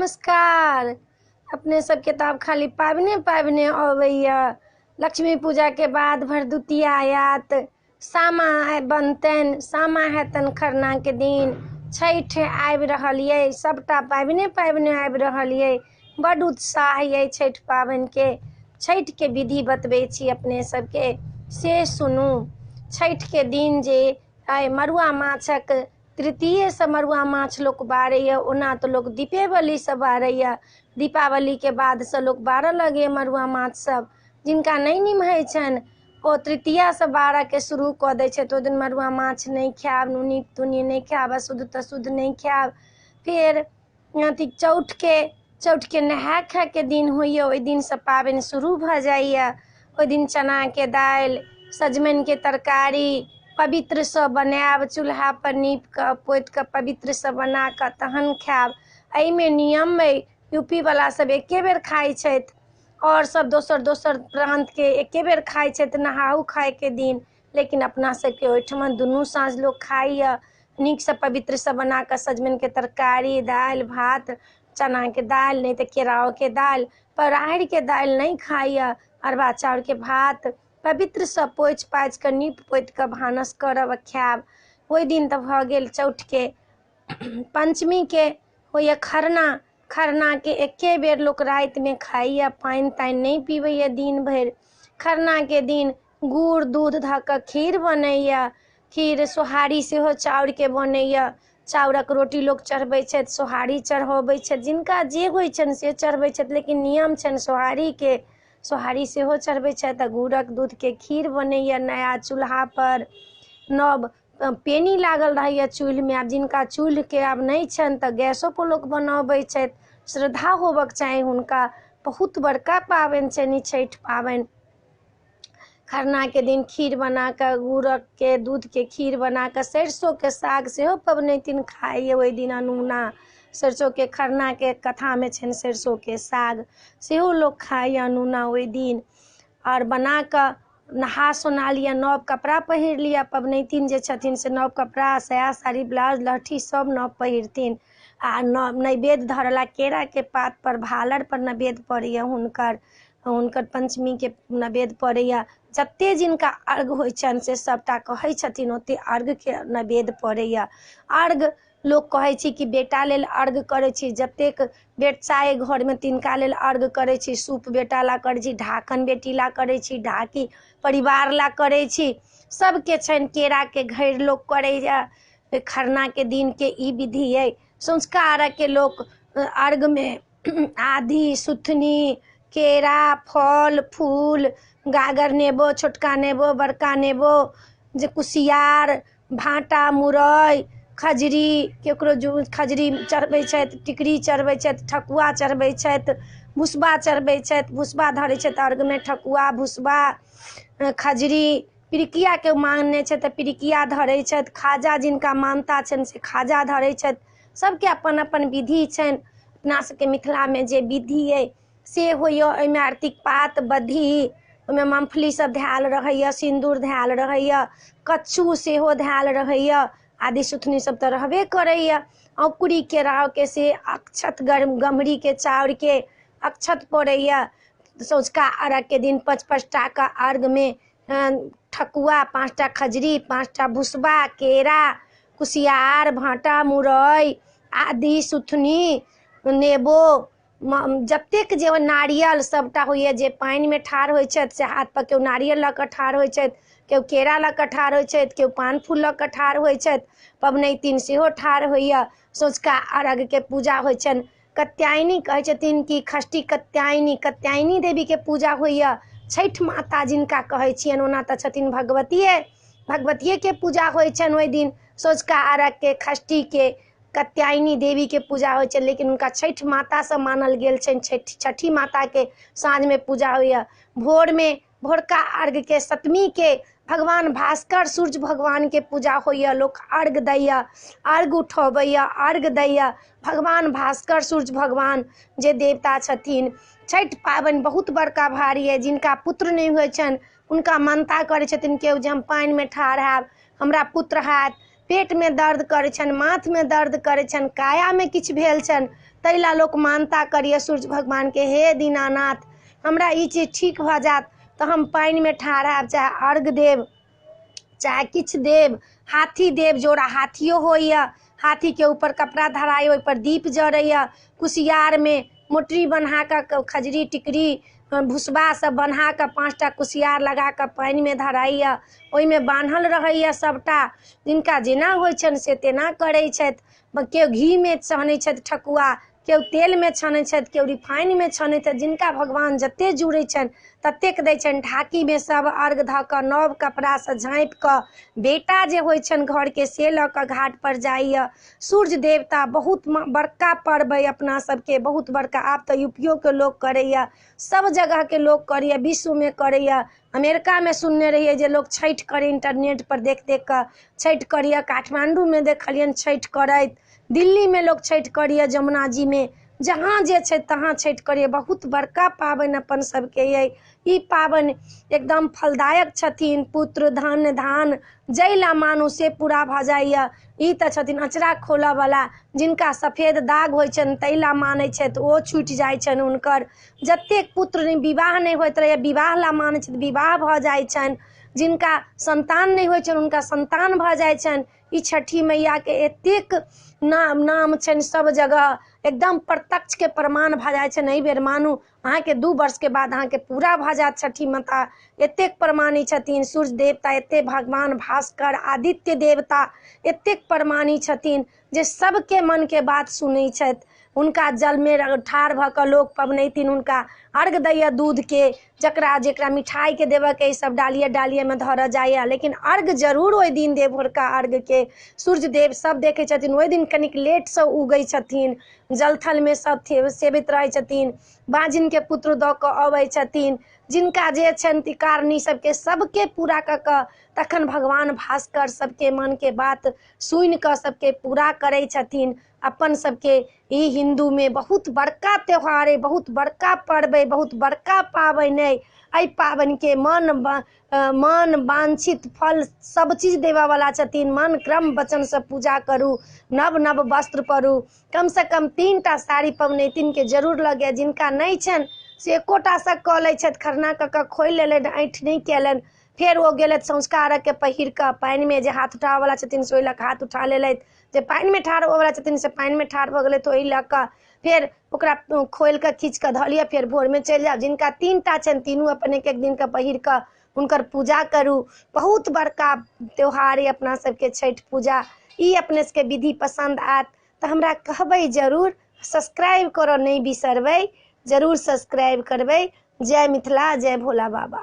नमस्कार। अपने सबके तऽ आब खाली पाबने अबैया। लक्ष्मी पूजा के बाद भरदुतिया आयत, सामा बनतनि, सामा हेतनि खरना के दिन, छठि आबि रहल ये, सबटा पाबने आबि रहल ये। बड़ उत्साह ये छठि पाबनि के। छठि के विधि बतबै छी अपने सबके, से सुनू। छठि के दिन जे आइ मड़ुआ माछक तृतीय से मड़ुआ माछ लोक बारैया, ओना तऽ लोक दीपावली से बारैया। दीपावली के बाद से लोक बारऽ लगे मड़ुआ माछ सब। जिनका नहि निमहै छनि ओ तृतीया से बारह के शुरू कऽ दै छै। तो दिन मड़ुआ माछ नहीं खायब, नूनी तूनी नहीं खायब, अशुद्ध तशुद्ध नहीं खायब। फिर अथी चौठ के नहाय खाय के दिन होइया, ओहि दिन से पाबनि शुरू भऽ जाइया। ओहि दिन चना के दालि, सजमनि के तरकारी पवित्र से बनायब, चूल्हा पर नीप कऽ पोति कऽ पवित्र से बना कऽ तहन खायब। एहिमे नियम अइ, यूपी वाला सब एके बेर खाइ छथि और सब दोसर प्रांत के एके बेर खाइ छथि नहाउ खाय के दिन। लेकिन अपना सबके ओहिठमा दुनू साँझ लोक खाइया। नीक से पवित्र से बना कऽ सजमनि के तरकारी, दालि भात, चना के दालि नहीं तऽ केराव के दालि, पर राहरि के दालि नहीं खाइया। अरबा चाउर के भात पवित्र से पोछि पाछि कऽ नीप पोति कऽ भानस करब आ खायब। ओहि दिन तऽ भऽ गेल चौठ के। पंचमी के होइया खरना। खरना के एके बेर लोक राति में खाइया, पानि तानि नहीं पीबैया दिन भरि। खरना के दिन गुड़ दूध धऽ कऽ खीर बनैया। खीर सोहारी सेहो चाउर के बनैया। चाउरक रोटी लोक चढ़बै छथि, सोहारी चढ़बै छथि, जिनका जे होइ छनि से चढ़बै छथि, लेकिन नियम छनि सोहारी के। सोहारी सेहो चढ़बै छथि आ गुड़क दूध के खीर बनैया नया चूल्हा पर। नव पेनी लागल रहैया चूल्हि में। आब जिनका चूल्हि के आब नहीं छनि तऽ गैसो पर लोक बनबै छथि। श्रद्धा होबक चाही हुनका। बहुत बड़का पाबनि छनि ई छठि पाबनि। खरना के दिन खीर बना कऽ, गुड़क के दूध के खीर बना कऽ, सरिसों के साग सेहो पबनैतिन खाइया ओहि दिन अनूना। सरिसों के खरना के कथा में छनि सरिसों के साग, सेहो लोक खाइया अनूना ओहि दिन। और बना कऽ नहा सोना लिया, नव कपड़ा पहिर लिया। पबनैतिन जे छथिन से नव कपड़ा, साया साड़ी ब्लाउज लहठी सब नव पहिरथिन। आ नैवेद्य धरला केरा के पात पर, भालर पर नैवेद्य पड़ैया हुनकर पंचमी के नैवेद्य पड़ैया। जते जिनका अर्घ होइ छनि से सबटा कहै छथिन ओते अर्घ के नैवेद्य पड़ैया। अर्घ लोक कहै छी कि बेटा लेल अर्घ करै छी, जतेक बेटा अइ घर में तिनका लेल अर्घ करै छी। सूप बेटा ला करै छी, ढाकन बेटी ला करै छी, ढाकी परिवार ला करै छी। सबके छनि केरा के घैर लोक करैया। खरना के दिन के ई विधि अइ। सँझुका अर्घ के लोक अर्घ में आदी सुथनी, केरा, फल फूल, गागर नेबो, छोटका नेबो, बड़का नेबो, जे कुसियार, भाटा, मुरई, खजरी, केकरो खजरी चढ़बै छथि, टिकरी चढ़बै छथि, ठकुआ चढ़बै छथि, भुसबा चढ़बै छथि, भुसबा धरै छथि अर्घ में। ठकुआ भुसबा खजरी, पिरिकिया के मानने छथि तऽ पिरिकिया धरै छथि। खाजा जिनका मानता छनि से खाजा धरै छथि। सबके अपन अपन विधि छनि। अपना सबके मिथिला में जे विधि अइ से होइया। ओहिमे आर्तिक पात, बद्धी, ओहिमे मूंगफली सब धैल रहैया, सिन्दूर धैल रहैया, कच्चू सेहो धैल रहैया, आदि सुथनी सब तऽ रहबे करैया। औंकुरी केराव के से अक्षत गमरी के चाउर के अक्षत पड़ैया। सँझुका अर्घ के दिन 5-5 टा का अर्घ में ठकुआ, 5 टा खजरी, 5 टा भुसबा, केरा, कुसियार, भाटा, मुरई, आदि सुथनी, नेबो, जतेक जे नारियल सबटा होइया। जे पानि में ठाढ़ होइ छथि से हाथ पर केओ नारियल लऽ कऽ ठाढ़ होइ छथि, केओ केरा लऽ कऽ ठाढ़ होइ छथि, केओ पान फूल लऽ कऽ ठाढ़ होइ छथि। पबनैतिन सेहो ठाढ़ होइया। सँझुका अर्घ के पूजा होइ छनि। कात्यायनी कहै छथिन कि षष्ठी कात्यायनी, कात्यायनी देवी के पूजा होइया। छठि माता जिनका कहै छियनि, ओना तऽ छथिन भगवतिये के पूजा होइ छनि ओहि दिन। सँझुका अर्घ के, षष्ठी के, कात्यायनी देवी के पूजा होइ छै, लेकिन उनका छठि माता से मानल गेल छनि। छठी माता के साँझ में पूजा होइया। भोर में भोरका अर्घ के, सप्तमी के भगवान भास्कर सूर्य भगवान के पूजा होइया। लोक अर्घ दैया, अर्घ उठबैया, अर्घ दैया। भगवान भास्कर सूर्य भगवान जे देवता छथिन। छठि पाबनि बहुत बड़का भारी है। जिनका पुत्र नहीं होइ छनि हुनका मानता करै छथिन केओ जे हम पानि में ठाढ़ हैब, हमरा पुत्र हैत। पेट में दर्द करै छनि, माथ में दर्द करै छनि, काया में किछु भेल छनि तैला लोक मानता करिए सूर्य भगवान के, हे दीनानाथ हमरा ई चीज ठीक भऽ जात तऽ हम पानि में ठाढ़ हैब, चाहे अर्घ देव चाहे किछु देव, हाथी देव, जोड़ा हाथियो होइए, हाथी के ऊपर कपड़ा धराइ, ओहि पर दीप जरैया, कुसियार में मोटरी बन्हा कऽ खजरी टिकरी भुसबा सब बन्हा कऽ 5टा कुसियार लगा कऽ पानि में धराइया, ओहिमे बान्हल रहैया सबटा। जिनका जेना होइ छनि से तेना करै छथि। केओ घी में छानै छथि ठकुआ, केओ तेल में छानै छथि, केओ रिफाइन में छानै छथि। जिनका भगवान जते जुड़ै छनि ततेक दै छनि। ढाकी में सब अर्घ धऽ कऽ नव कपड़ा से झाँपि कऽ बेटा जे होइ छनि घर के से लऽ कऽ घाट पर जाइया। सूर्य देवता बहुत बड़का पर्व अइ अपना सबके, बहुत बड़का। आब तऽ यूपीओ के लोग करैया, सब जगह के लोग करैया, विश्व में करैया। अमेरिका में सुनने रहिए जे लोग छठि करे, इंटरनेट पर देख देख कऽ छठि करैया। काठमांडू में देखलियन छठि करैत, दिल्ली में लोग छठि करैया, जमुना जी में, जहाँ जे छै तहाँ छठि करैया। बहुत बड़का पाबनि अपन सबके अइ ई पाबनि, एकदम फलदायक छथिन। पुत्र धन धान जैला मानू से पूरा भऽ जाइया। ई तऽ छथिन अचरा खोलऽ वाला, जिनका सफेद दाग होइ छनि तैला मानै छथि ओ छूटि जाइ छनि हुनकर। जतेक पुत्र विवाह नहि होइत रहैया विवाह ला मानै छथि, विवाह भऽ जाइ छनि। जिनका संतान नहीं होइ छनि हुनका संतान भऽ जाइ छनि। ई छठी मैया के एतेक नाम छनि सब जगह, एकदम प्रत्यक्ष के प्रमाण भऽ जाइ छनि। एहि बेर मानू अहाँके 2 वर्ष के बाद अहाँके पूरा भऽ जायत छठी माता, एतेक प्रमाणी छथिन। सूर्य देवता एते, भगवान भास्कर आदित्य देवता एतेक प्रमाणी छथिन जे सबके मन के बात सुनै छथि। हुनका जल में ठाढ़ भऽ कऽ लोक पबनैतिन हुनका अर्घ दैया दूध के, जकरा जेकरा मिठाई के देबऽ के सब डालिये डालिये में धरऽ जाइया, लेकिन अर्घ जरूर ओहि दिन देव। भोरका अर्घ के सूर्य देव सब देखे छथिन, ओहि दिन कनिक लेट से उगै छथिन। जलथल में सब सेवित रहै छथिन, बाजिन के पुत्र दऽ कऽ अबै छथिन। जिनका जे छनि तिकारनी सबके सबके पूरा कऽ कऽ तखन भगवान भास्कर सबके मन के बात सुनि कऽ सबके पूरा करै छथिन। अपन सबके ई हिंदू में बहुत बड़का त्योहार है, बहुत बड़का पर्व है, बहुत बड़का पाबनि है। एहि पाबनि के मन वांछित फल सब चीज देवा वाला छथिन। मन क्रम वचन से पूजा करू, नव नव वस्त्र पहिरू, कम से कम 3टा साड़ी पबनैतिन के जरूर लगे। जिनका नहीं छनि से एकोटा से कऽ लै छथि, खरना कऽ कऽ खोलि लेलनि, ऐंठ नहीं केलनि, फेर ओ गेलथि सँझुका अर्घ के पहिर कऽ। पानि में जे हाथ उठाबऽ वाला छथिन से ओहि लऽ कऽ हाथ उठा लेलथि, जे पानि में ठाढ़ होबऽ वाला छथिन से पानि में ठाढ़ भऽ गेलथि ओहि लऽ कऽ। फेर ओकरा खोलि कऽ खींच कऽ धऽ लिअ, फेर भोर में चलि जाउ। जिनका 3टा छनि तीनू अपन एक एक दिन के पहिर कऽ हुनकर पूजा करू। बहुत बड़का त्योहार है अपना सबके छठि पूजा। ई अपने सबके विधि पसंद आयत तऽ हमरा कहबै जरूर, सब्सक्राइब करऽ नहीं बिसरबै, जरूर सब्सक्राइब करबै। जय मिथिला, जय भोला बाबा।